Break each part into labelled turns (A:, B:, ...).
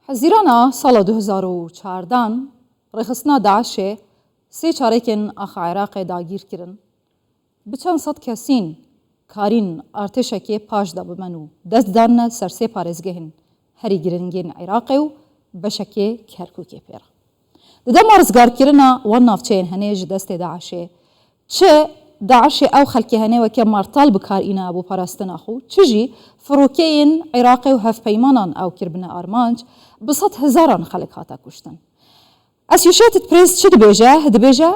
A: حزیرانا سال 2014 رخصنا داعش سه چارکن آخ عراق داگیر کرن. بچند صد کسین کارین ارتشکی پاش دا بمنو دست دارن سرسه پارزگهن هری گرنگین عراق و بشکی کرکوکی پیرا. ده مرزگار کرنا و نافچین هنیج دست داعشه چه داعش او خلکی هنی و که مرتال بکار اینا ابو پرستنا خو چجی فروکین عراق و هف پیمانان او کربن آرمانج بصد هزاران خلق هاتا کشتن. اسیوشیتد پریس چه دبیجه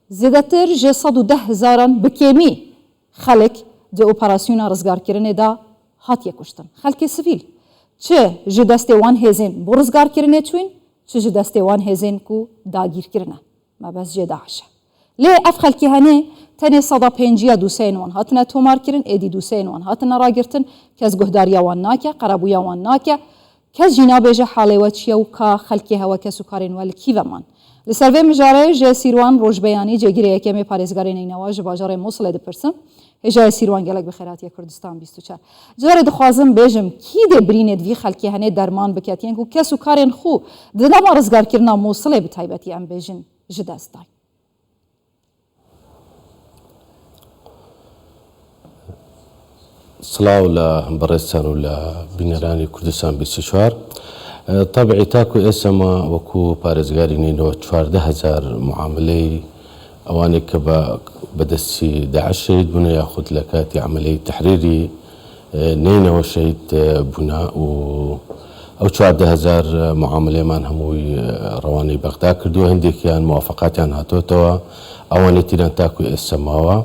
A: زیادتر جه 110,000 بکیمی خلق ده اپراسیون رزگار کرنه دا هاتیه کشتن. خلق سیویل چه جه دسته وان هزین بو رزگار کرنه چوین چه جه دسته وان هزین کو داگیر کرنه ما بس جه داعشه. لی اف خلقی هنه تنی 150 دوسین وان هاتنا تومار کرن ایدی دوسین وان هاتنا راگرتن کس گهداریا وان ناکه قرابویا وان ناکه کس جنابه جه حاله و چیو که خلقی هوا کسو کارین والکی و من لسروی مجاره جه سیروان روش بیانی جه گیره یکمی پارزگارین اینوا جه باجار موصل دپرسم هجای سیروان گلک بخیراتی کردستان 24 جاره دخوازم بیجم کی ده برینید وی خلقی هنه درمان بکاتین کو کسو کارین خو ده ما رزگار کرنا موصله بتایبتی ام بیجن جه دستای
B: صلاة ولا برستان ولا بنيراني كردستان 24 طبعي تاكو اسما وكو بارزغاري نينو 14,000 معاملي اواني كبا بدسي داعش شهيد بنا ياخذ لكاتي عملية تحريري نينو شهيد بنا او 14,000 معاملة مان هموي رواني بغداد كردو هندي كان موافقات عن هاتوتوا اواني تيران تاكو اسماوا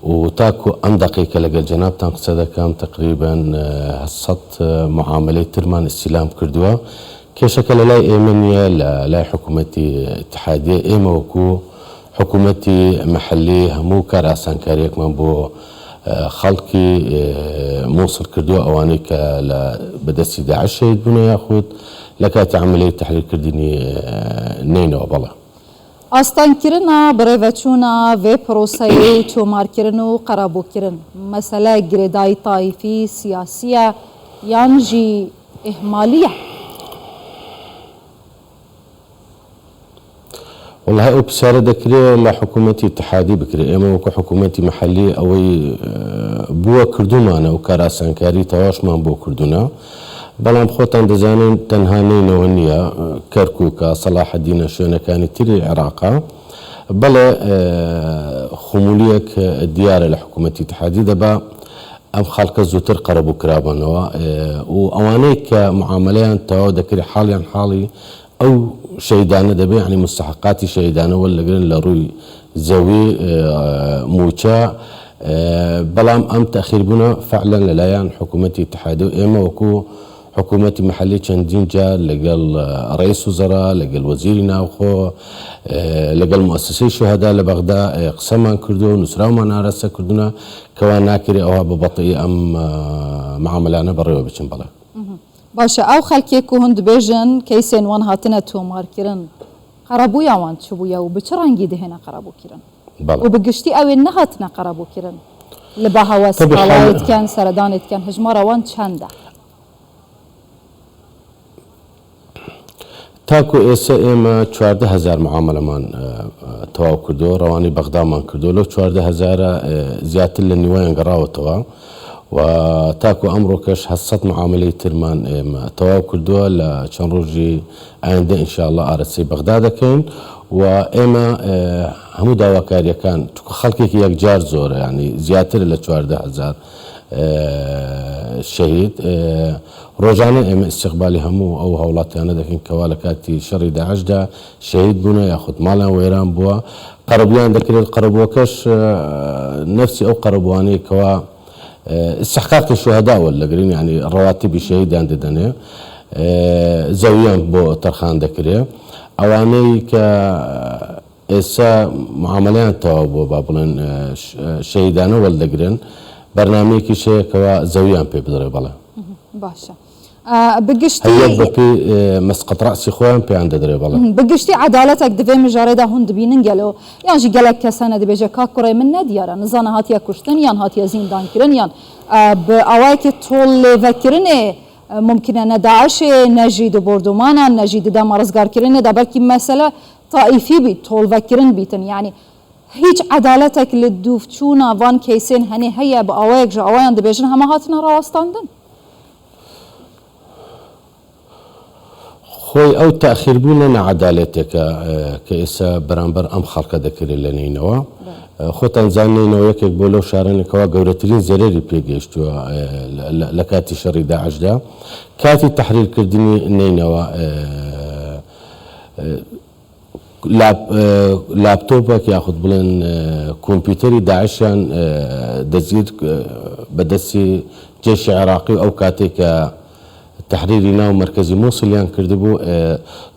B: وتاكو أم دقيقة لقى الجناب تنقصد كام تقريبا هالصت معاملة ترمان استلام كردوا كشكل لا إيمانية لا حكومتي اتحادية إيما وكو حكومتي محلية همو كراسان كاريك من بو خلقي موصل كردوا أوانيك بدسي داعش يدبونا ياخد لكاتي عملية تحرير كرديني نينو وبلا
A: آستان کرنا برای وچونا و پروسه تومار کرن و قرابو کرن مسئله گردای طایفی سیاسیه یانجی اهمالیه
B: والله هاي بسارة ذكرية لا حكومتي اتحادي بكري اما وكو حكومتي محلي اوي بوا كردونا وكاراسان كاري تواش ما بوا كردونا بلام خوتان دزانين تنهانين ونيا كركوكا صلاح الدين شونا كانت تري العراق بلا خموليك الديار لحكومة الاتحادية دبا ام خلق الزوتر قربوا كرابنا واوانيك معاملين تو ذكري حاليا حالي او شيدانه دبا يعني مستحقاتي شيدانه ولا قلنا لروي زوي موشا بلام ام تاخير بنا فعلا للايان حكومة الاتحادية اما وكو حكومتي محلي چندين جا لقال رئيس وزراء لقال وزير ناوخو لقال مؤسسي شهداء لبغداد قسمان كردو نسراو ما نارسا كردونا كوان ناكري اوها ببطئي ام معاملانا بريو بچن بلا
A: باشه او خلقی که هند بیجن کیسین وان هاتنا تومار کرن قرابویا وان چبویا و بچرانگی دهنا قرابو کرن
B: بلا
A: و بگشتی او نهاتنا قرابو کرن لبها وسقالات كان سردانت كان هجمارا وان چنده
B: تاكو إيسا إيما 14,000 معاملة من تواو كردو رواني بغداد من كردو لو 14,000 زيادة للنوايا قراوة توا وتاكو أمركش حصت معاملة ترمان إيما تواو كردو لشان روجي عند إن شاء الله أرسي بغداد كين وإيما همو داوا كاريا كان خلقك يك جار زور يعني زيادة ل 14,000 شهيد روجانا ام استقبالي همو او هولاتي انا دكين كوالكاتي شري داعش دا شهيد بنا ياخذ مالا ويران بوا قربيان ذكر القربوكش نفسي او قربواني كوا استحقاق الشهداء ولا قرين يعني الرواتب الشهيد عند دنا زويان بو ترخان ذكريه اواني ك اسا معاملات تو بابلن شهيدانا ولا قرين برنامجي شيء كوا زويان بيبدر بلا
A: باشا بقشتي
B: هي بقي مسقط راسي خوان بي عند دري بلا
A: بقشتي عدالتك دفي مجارده هند بينن قالوا يعني جي قالك كسنه دي بيجا كاكوري من ديارا نزانا هاتيا كشتن يان هاتيا زندان كرن يان باوايك تول فكرني ممكن أن داعش نجد بردمانا نجد دا مرزقار كرين دا بلكي مسألة طائفي بيت طول فكرن بيتن يعني هیچ عدالتك للدوفتشونا فان كيسين هني هيا بأوايك جو أوايان دبيجن هما هاتنا رواستاندن
B: خوي او تاخير بونا عدالتك كيسا برامبر ام خلق ذكر لنينوا خو تنزانينوا يكك بولو شارن كوا غورترين زريري بيجيشتو لكاتي شري داعش دا كاتي تحرير كردني نينوا لابتوبك ياخذ بلن كمبيوتري داعشان دزير بدسي جيش عراقي او كاتيك تحريرنا ومركزي موصل يان كردبو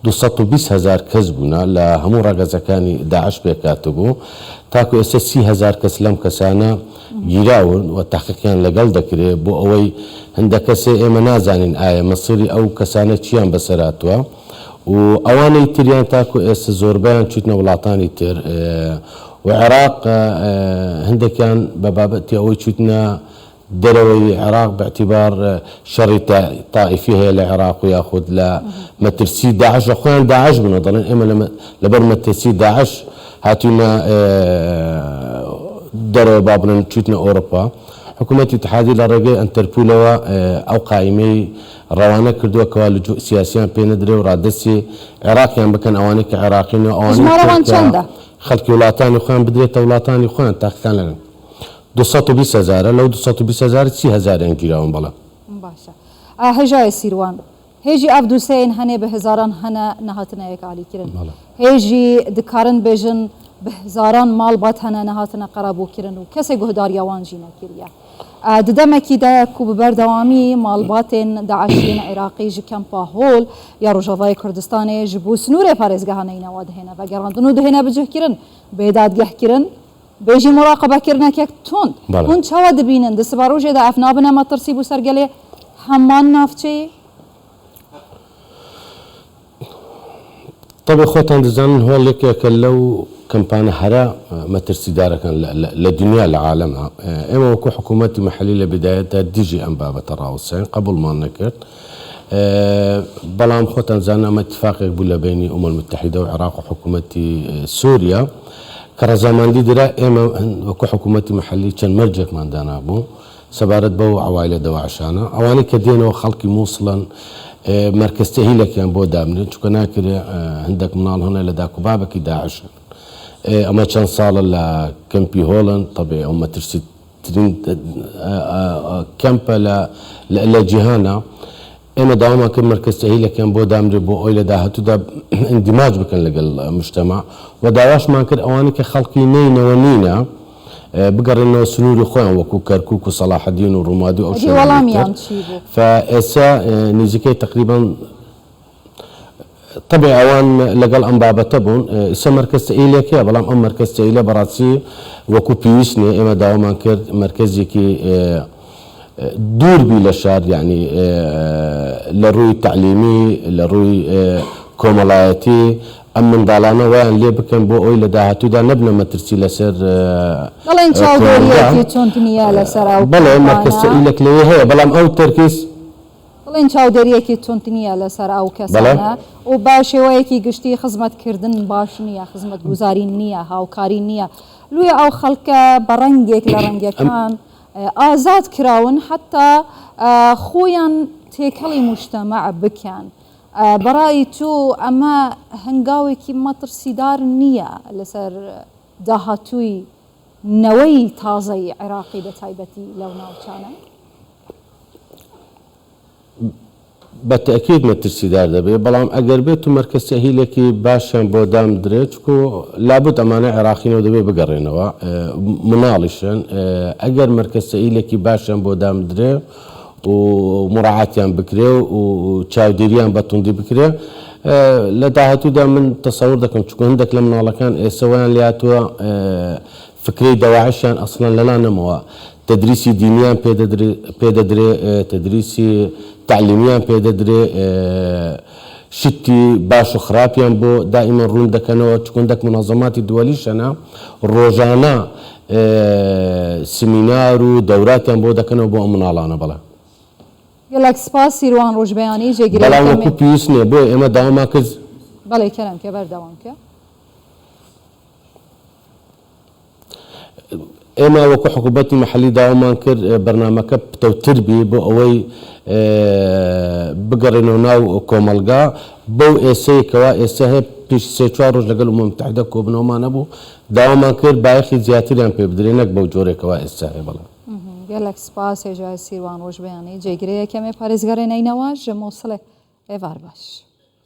B: 220,000 كسبونا لهمو رقزكاني داعش بيكاتبو تاكو اسا 30,000 كس لم كسانا يراون والتحقيقيان لقل دكري بو اوي هندك سي اما نازانين آية مصيري او كسانا تشيان بسراتوا واواني تريان تاكو اسا زوربان تشوتنا ولاتاني تر وعراق هندك كان ببابتي اوي تشوتنا دروي العراق باعتبار شريطة طائفي هي العراق وياخذ لا مترسي داعش اخوان داعش بنظرين اما لبر مترسي داعش هاتونا درو بابنا تشوتنا اوروبا حكومة الاتحادية لرجاء انتربولوا او قائمي روانه كردوا كوالجو سياسيان بين دري ورادسي عراقيان بكن اوانيك عراقيين اوانيك خلق ولاتاني اخوان بدري ولاتاني اخوان تاخذان لنا 220,000 لو 220,000 30,000 انجيراون بلا
A: باشا هجاي سيروان هيجي افدو سين هني بهزاران هنا نهاتنا يك علي كرن هيجي دكارن بيجن بهزاران مال بات هنا نهاتنا قرابو كرن وكسي جهدار يوان جينا كريا ددمكي دا كوب بردوامي مال باتن داعشين عراقي جي كامبا هول يا روجافاي كردستاني جبو سنور فارزغا هنا نواد هنا وگراندنو دهنا بجه كرن بيداد گه كرن بيجي مراقبة كرنا كيك تون هون شوا دبينن دسباروجي دا افنابنا ما ترسيبو سرقلي همان نافتشي
B: طبعا خوتان دزان هو اللي كلو كمبانا حرا ما ترسي دارا كان للدنيا لعالمها اما وكو حكومتي محلية بدايتها ديجي انبابة الراوسين قبل ما نكرت بلام خوتان زان اما اتفاق يقبل بيني المتحدة وعراق وحكومتي سوريا كرزمان دي درا اما وكو حكومتي محلي كان مرجك ما عندنا ابو سبارت بو عوائل دواعشانا اواني كدينا وخلقي موصلا مركز تهيلا كان بو دامن كنا كده عندك منال هنا لداكو بابك داعش اما كان صال لكامبي هولند طبيعي اما ترسي ترين كامبا لجهانا اما داوما كان مركز تهيلا كان بو دامن بو اويلا داهتو دا اندماج بكن لقى المجتمع وداواش ما كده اواني كخلقي نينا ونينا بقر انه سنوري خوان وكو كركوك وصلاح الدين والرمادي او شيء
A: والله ميان
B: فاسا نيزيكي تقريبا طبعا اوان لقال انبابه تبون اسا مركز تايله كي بلام ام مركز تايله براسي وكو بيوسني اما داوما كر مركزي كي دور بي للشار يعني للروي التعليمي للروي كوملايتي ام من ضالانا وين لي بكن بو اويل داهتو دا نبنا ما ترسي لسر
A: والله ان شاء الله دوريتي تونتنيا لسر او
B: بلا مركز تايلك لي هي بلام او تركيز
A: والله ان شاء الله دوريتي تونتنيا لسر او كسانا وباشي ويكي قشتي خدمت كردن باشنيا خدمت گزارين نيا هاوكاري نيا لوي او خلق برنجك لرنجك كان آزاد كراون حتى خويا تيكلي مجتمع بكان برای تو اما هنگاوی که ما ترسیدار نیه لسر داهاتوی نوی تازه عراقی به تایبتی لو ناوچانه
B: بالتأكيد ما ترسيدار دبي بلام اگر بيتو مركز تأهيلي كي باشان بودام دريتكو لابد امانة عراقيين ودبي بقرينوا منالشن اگر مركز تأهيلي كي باشان بودام دري ومراعاتيان بكري وتشاوديريان باتوندي بكري لداهتو دا من تصور دا كنت شكون عندك لما الله كان سواء لياتوا فكري دواعشان اصلا لنا نموا تدريسي دينيان بيددري تدريسي تعليميان بيددري شتي باشو خرابيان بو دائما رون دكانوا تكون دك منظمات الدوليشنا روجانا سيمينار ودورات بو دكانوا بو منالانا بلا
A: gelek spas sîrwan rojbeyanî jêgirê
B: بەڵام
A: yekemê
B: وەکو پێویست نییە بۆ ئێمە داوامان کرد
A: belê kerem ke berdewam ke
B: ئێمە وەکو حکوومەتی مەحەلی داوامان کرد بەرنامەکە پتەوتر بی بۆ ئەوەی بگەڕێنەوە ناو کۆمەلگا بەو ئێسەیەکەوە ئێستا هەیە پێش 3-4 ڕۆژ لەگەڵ ئومەم متحیدە کۆبنەوەمان نەبوو داوامان کرد بایەخی زیاتریان پێ بدرێ نەک بەو جۆرێکەوە ئێستا هەیە بەڵام
A: gelek spas hêja sîrwan rojbeyanî jêgirê yekemê parêzgarê neynewa ji Mosilê êvar baş.